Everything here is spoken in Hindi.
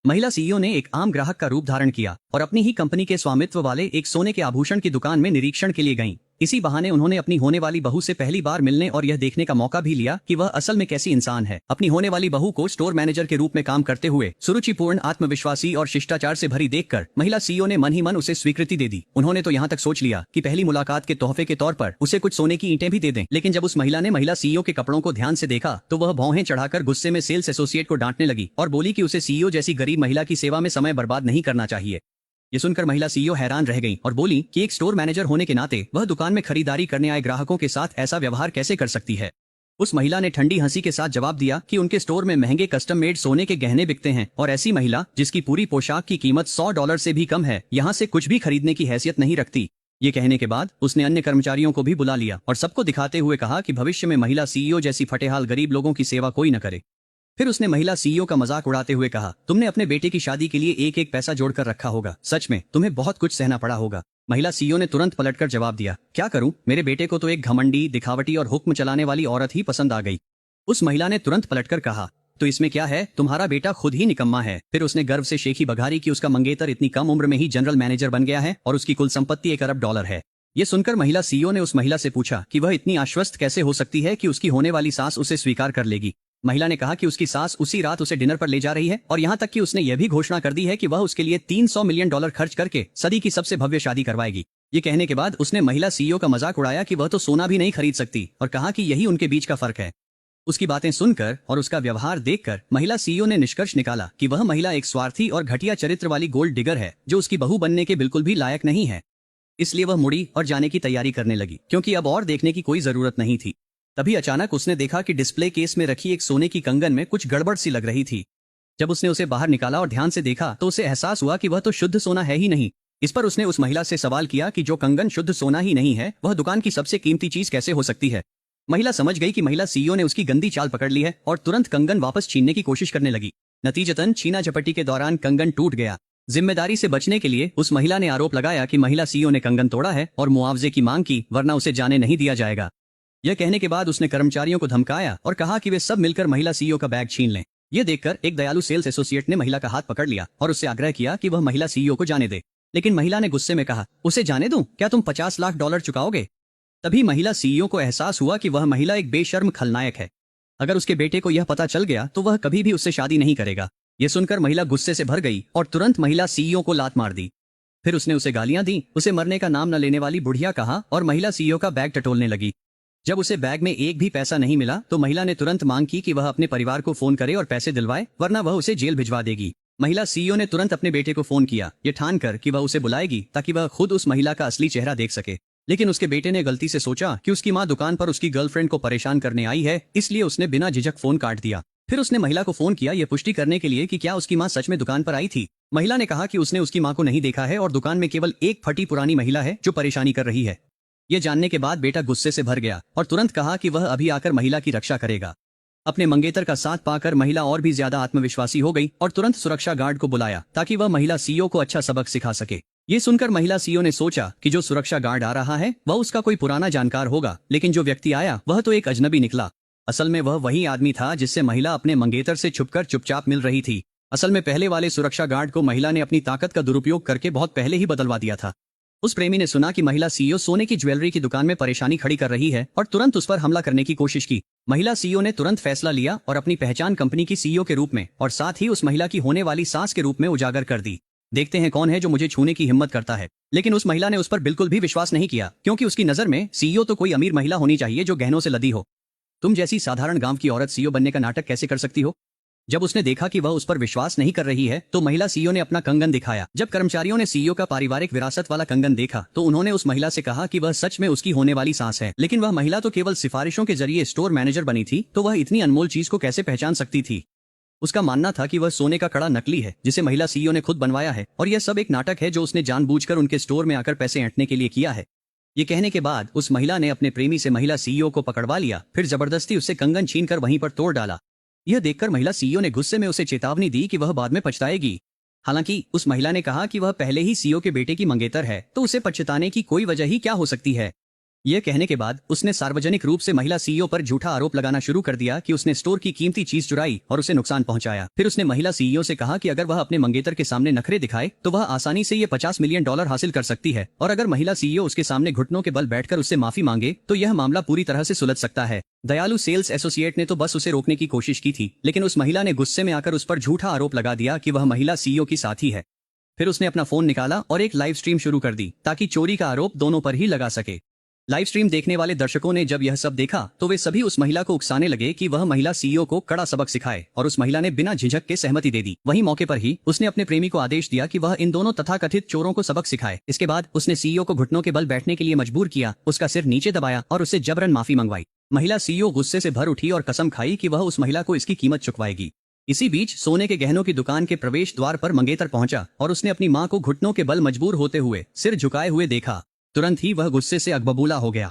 महिला सीईओ ने एक आम ग्राहक का रूप धारण किया और अपनी ही कंपनी के स्वामित्व वाले एक सोने के आभूषण की दुकान में निरीक्षण के लिए गईं। इसी बहाने उन्होंने अपनी होने वाली बहू से पहली बार मिलने और यह देखने का मौका भी लिया कि वह असल में कैसी इंसान है। अपनी होने वाली बहू को स्टोर मैनेजर के रूप में काम करते हुए सुरुचिपूर्ण, आत्मविश्वासी और शिष्टाचार से भरी देखकर महिला सीईओ ने मन ही मन उसे स्वीकृति दे दी। उन्होंने तो यहाँ तक सोच लिया कि पहली मुलाकात के तोहफे के तौर पर उसे कुछ सोने की ईंटें भी दे दें। लेकिन जब उस महिला ने महिला सीईओ के कपड़ों को ध्यान से देखा तो वह भौहें चढ़ाकर गुस्से में सेल्स एसोसिएट को डांटने लगी और बोली कि उसे सीईओ जैसी गरीब महिला की सेवा में समय बर्बाद नहीं करना चाहिए। ये सुनकर महिला सीईओ हैरान रह गई और बोली कि एक स्टोर मैनेजर होने के नाते वह दुकान में खरीदारी करने आए ग्राहकों के साथ ऐसा व्यवहार कैसे कर सकती है। उस महिला ने ठंडी हंसी के साथ जवाब दिया कि उनके स्टोर में महंगे कस्टम मेड सोने के गहने बिकते हैं और ऐसी महिला जिसकी पूरी पोशाक की कीमत $100 से भी कम है यहाँ से कुछ भी खरीदने की हैसियत नहीं रखती। ये कहने के बाद उसने अन्य कर्मचारियों को भी बुला लिया और सबको दिखाते हुए कहा कि भविष्य में महिला सीईओ जैसी फटेहाल गरीब लोगों की सेवा कोई न करे। फिर उसने महिला सीईओ का मजाक उड़ाते हुए कहा, तुमने अपने बेटे की शादी के लिए एक एक पैसा जोड़कर रखा होगा, सच में तुम्हें बहुत कुछ सहना पड़ा होगा। महिला सीईओ ने तुरंत पलटकर जवाब दिया, क्या करूं, मेरे बेटे को तो एक घमंडी, दिखावटी और हुक्म चलाने वाली औरत ही पसंद आ गई। उस महिला ने तुरंत पलटकर कहा, तो इसमें क्या है, तुम्हारा बेटा खुद ही निकम्मा है। फिर उसने गर्व से शेखी बघारी कि उसका मंगेतर इतनी कम उम्र में ही जनरल मैनेजर बन गया है और उसकी कुल संपत्ति $1 अरब है। ये सुनकर महिला सीईओ ने उस महिला से पूछा कि वह इतनी आश्वस्त कैसे हो सकती है कि उसकी होने वाली सास उसे स्वीकार कर लेगी। महिला ने कहा कि उसकी सास उसी रात उसे डिनर पर ले जा रही है और यहाँ तक कि उसने यह भी घोषणा कर दी है कि वह उसके लिए $300 मिलियन खर्च करके सदी की सबसे भव्य शादी करवाएगी। ये कहने के बाद उसने महिला सीईओ का मजाक उड़ाया कि वह तो सोना भी नहीं खरीद सकती और कहा कि यही उनके बीच का फर्क है। उसकी बातें सुनकर और उसका व्यवहार देखकर महिला सीईओ ने निष्कर्ष निकाला कि वह महिला एक स्वार्थी और घटिया चरित्र वाली गोल्ड डिगर है जो उसकी बहू बनने के बिल्कुल भी लायक नहीं है। इसलिए वह मुड़ी और जाने की तैयारी करने लगी क्योंकि अब और देखने की कोई जरूरत नहीं थी। तभी अचानक उसने देखा कि डिस्प्ले केस में रखी एक सोने की कंगन में कुछ गड़बड़ सी लग रही थी। जब उसने उसे बाहर निकाला और ध्यान से देखा तो उसे एहसास हुआ कि वह तो शुद्ध सोना है ही नहीं। इस पर उसने उस महिला से सवाल किया कि जो कंगन शुद्ध सोना ही नहीं है वह दुकान की सबसे कीमती चीज कैसे हो सकती है। महिला समझ गई कि महिला सीईओ ने उसकी गंदी चाल पकड़ ली है और तुरंत कंगन वापस छीनने की कोशिश करने लगी। नतीजतन छीना झपटी के दौरान कंगन टूट गया। जिम्मेदारी से बचने के लिए उस महिला ने आरोप लगाया कि महिला सीईओ ने कंगन तोड़ा है और मुआवजे की मांग की, वरना उसे जाने नहीं दिया जाएगा। यह कहने के बाद उसने कर्मचारियों को धमकाया और कहा कि वे सब मिलकर महिला सीईओ का बैग छीन लें। यह देखकर एक दयालु सेल्स एसोसिएट ने महिला का हाथ पकड़ लिया और उससे आग्रह किया कि वह महिला सीईओ को जाने दे। लेकिन महिला ने गुस्से में कहा, उसे जाने दूं? क्या तुम $50 लाख चुकाओगे? तभी महिला सीईओ को एहसास हुआ कि वह महिला एक बेशर्म खलनायक है। अगर उसके बेटे को यह पता चल गया तो वह कभी भी उससे शादी नहीं करेगा। यह सुनकर महिला गुस्से से भर गई और तुरंत महिला सीईओ को लात मार दी। फिर उसने उसे गालियां दी, उसे मरने का नाम न लेने वाली बुढ़िया कहा और महिला सीईओ का बैग टटोलने लगी। जब उसे बैग में एक भी पैसा नहीं मिला तो महिला ने तुरंत मांग की कि वह अपने परिवार को फोन करे और पैसे दिलवाए, वरना वह उसे जेल भिजवा देगी। महिला सीईओ ने तुरंत अपने बेटे को फोन किया, ये ठान कर कि वह उसे बुलाएगी ताकि वह खुद उस महिला का असली चेहरा देख सके। लेकिन उसके बेटे ने गलती से सोचा कि उसकी माँ दुकान पर उसकी गर्लफ्रेंड को परेशान करने आई है, इसलिए उसने बिना झिझक फोन काट दिया। फिर उसने महिला को फोन किया यह पुष्टि करने के लिए कि क्या उसकी माँ सच में दुकान पर आई थी। महिला ने कहा कि उसने उसकी माँ को नहीं देखा है और दुकान में केवल एक फटी पुरानी महिला है जो परेशानी कर रही है। यह जानने के बाद बेटा गुस्से से भर गया और तुरंत कहा कि वह अभी आकर महिला की रक्षा करेगा। अपने मंगेतर का साथ पाकर महिला और भी ज्यादा आत्मविश्वासी हो गई और तुरंत सुरक्षा गार्ड को बुलाया ताकि वह महिला सीईओ को अच्छा सबक सिखा सके। ये सुनकर महिला सीईओ ने सोचा कि जो सुरक्षा गार्ड आ रहा है वह उसका कोई पुराना जानकार होगा, लेकिन जो व्यक्ति आया वह तो एक अजनबी निकला। असल में वह वही आदमी था जिससे महिला अपने मंगेतर से छुपकर चुपचाप मिल रही थी। असल में पहले वाले सुरक्षा गार्ड को महिला ने अपनी ताकत का दुरुपयोग करके बहुत पहले ही बदलवा दिया था। उस प्रेमी ने सुना कि महिला सीईओ सोने की ज्वेलरी की दुकान में परेशानी खड़ी कर रही है और तुरंत उस पर हमला करने की कोशिश की। महिला सीईओ ने तुरंत फैसला लिया और अपनी पहचान कंपनी की सीईओ के रूप में और साथ ही उस महिला की होने वाली सास के रूप में उजागर कर दी। देखते हैं कौन है जो मुझे छूने की हिम्मत करता है। लेकिन उस महिला ने उस पर बिल्कुल भी विश्वास नहीं किया क्योंकि उसकी नजर में सीईओ तो कोई अमीर महिला होनी चाहिए जो गहनों से लदी हो। तुम जैसी साधारण गांव की औरत सीईओ बनने का नाटक कैसे कर सकती हो? जब उसने देखा कि वह उस पर विश्वास नहीं कर रही है तो महिला सीईओ ने अपना कंगन दिखाया। जब कर्मचारियों ने सीईओ का पारिवारिक विरासत वाला कंगन देखा तो उन्होंने उस महिला से कहा कि वह सच में उसकी होने वाली सास है। लेकिन वह महिला तो केवल सिफारिशों के जरिए स्टोर मैनेजर बनी थी, तो वह इतनी अनमोल चीज को कैसे पहचान सकती थी? उसका मानना था कि वह सोने का कड़ा नकली है जिसे महिला सीईओ ने खुद बनवाया है और यह सब एक नाटक है जो उसने जानबूझकर उनके स्टोर में आकर पैसे ऐंठने के लिए किया है। ये कहने के बाद उस महिला ने अपने प्रेमी से महिला सीईओ को पकड़वा लिया, फिर जबरदस्ती उससे कंगन छीनकर वहीं पर तोड़ डाला। यह देखकर महिला सीईओ ने गुस्से में उसे चेतावनी दी कि वह बाद में पछताएगी। हालांकि उस महिला ने कहा कि वह पहले ही सीईओ के बेटे की मंगेतर है तो उसे पछताने की कोई वजह ही क्या हो सकती है। यह कहने के बाद उसने सार्वजनिक रूप से महिला सीईओ पर झूठा आरोप लगाना शुरू कर दिया कि उसने स्टोर की कीमती चीज चुराई और उसे नुकसान पहुंचाया। फिर उसने महिला सीईओ से कहा कि अगर वह अपने मंगेतर के सामने नखरे दिखाए तो वह आसानी से ये $50 मिलियन हासिल कर सकती है, और अगर महिला सीईओ उसके सामने घुटनों के बल बैठकर उससे माफी मांगे तो यह मामला पूरी तरह से सुलझ सकता है। दयालु सेल्स एसोसिएट ने तो बस उसे रोकने की कोशिश की थी, लेकिन उस महिला ने गुस्से में आकर उस पर झूठा आरोप लगा दिया कि वह महिला सीईओ की साथी है। फिर उसने अपना फोन निकाला और एक लाइव स्ट्रीम शुरू कर दी ताकि चोरी का आरोप दोनों पर ही लगा सके। लाइव स्ट्रीम देखने वाले दर्शकों ने जब यह सब देखा तो वे सभी उस महिला को उकसाने लगे कि वह महिला सीईओ को कड़ा सबक सिखाए, और उस महिला ने बिना झिझक के सहमति दे दी। वहीं मौके पर ही उसने अपने प्रेमी को आदेश दिया कि वह इन दोनों तथाकथित चोरों को सबक सिखाए। इसके बाद उसने सीईओ को घुटनों के बल बैठने के लिए मजबूर किया, उसका सिर नीचे दबाया और उससे जबरन माफी मंगवाई। महिला सीईओ गुस्से से भर उठी और कसम खाई कि वह उस महिला को इसकी कीमत चुकवाएगी। इसी बीच सोने के गहनों की दुकान के प्रवेश द्वार पर मंगेतर पहुंचा और उसने अपनी मां को घुटनों के बल मजबूर होते हुए सिर झुकाए हुए देखा। तुरंत ही वह गुस्से से अगबबूला हो गया।